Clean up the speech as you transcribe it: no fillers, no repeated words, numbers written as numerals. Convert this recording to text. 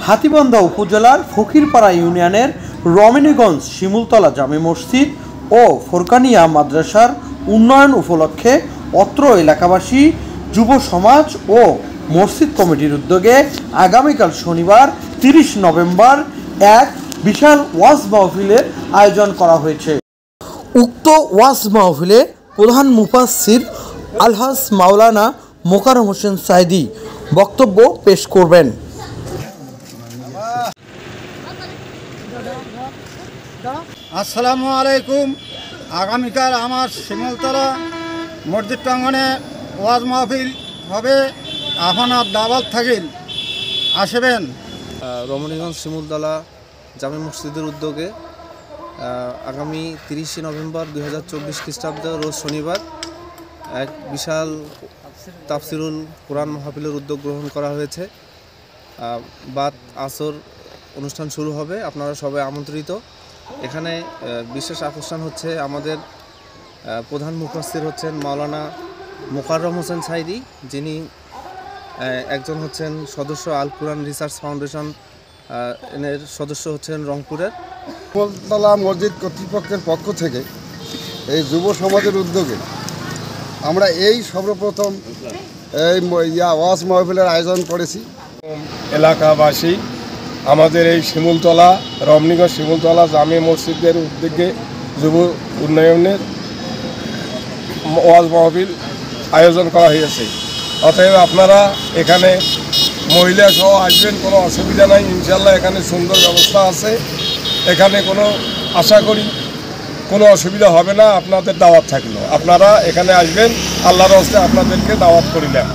হাতীবান্ধা উপজেলার ফকিরপাড়া ইউনিয়নের রমণীগঞ্জ শিমুলতলা জামে মসজিদ ও ফোরকানিয়া মাদ্রাসার উন্নয়ন উপলক্ষে অত্র এলাকাবাসী, যুব সমাজ ও মসজিদ কমিটির উদ্যোগে আগামীকাল শনিবার 30 নভেম্বর এক বিশাল ওয়াজ মাহফিলের আয়োজন করা হয়েছে। উক্ত ওয়াজ মাহফিলে প্রধান মুফাসসির আলহাজ মাওলানা মোকাররম হোসেন সাইদি বক্তব্য পেশ করবেন। আসসালামু আলাইকুম। আগামীকাল আমার শিমুলতলা মসজিদ প্রাঙ্গণে ওয়াজ মাহফিল হবে, আপনার দাওয়াত থাকিল, আসবেন। রমণীগঞ্জ শিমুলতলা জামে মসজিদের উদ্যোগে আগামী 30 নভেম্বর 2024 খ্রিস্টাব্দ রোজ শনিবার এক বিশাল তাফসিরুল কোরআন মাহফিলের উদ্যোগ গ্রহণ করা হয়েছে। বাদ আসর অনুষ্ঠান শুরু হবে, আপনারা সবাই আমন্ত্রিত। এখানে বিশেষ আকর্ষণ হচ্ছে আমাদের প্রধান মুফাসসির হচ্ছেন মাওলানা মোকাররম হোসেন সাইদি, যিনি একজন হচ্ছেন সদস্য আল কোরআন রিসার্চ ফাউন্ডেশন এর সদস্য হচ্ছেন রংপুরের। শিমুলতলা মসজিদ কর্তৃপক্ষের পক্ষ থেকে এই যুব সমাজের উদ্যোগে আমরা এই সর্বপ্রথম এই ওয়াজ মাহফিলের আয়োজন করেছি। এলাকাবাসী আমাদের এই শিমুলতলা রমণীগঞ্জ শিমুলতলা জামে মসজিদের উদ্যোগে যুব উন্নয়নের ওয়াজ মাহফিল আয়োজন করা হয়েছে। অতএব আপনারা এখানে মহিলা সহ আসবেন, কোনো অসুবিধা নাই। ইনশাল্লাহ এখানে সুন্দর ব্যবস্থা আছে, এখানে কোনো আশা করি কোনো অসুবিধা হবে না। আপনাদের দাওয়াত থাকলো, আপনারা এখানে আসবেন, আল্লাহর হস্তে আপনাদেরকে দাওয়াত করিলাম।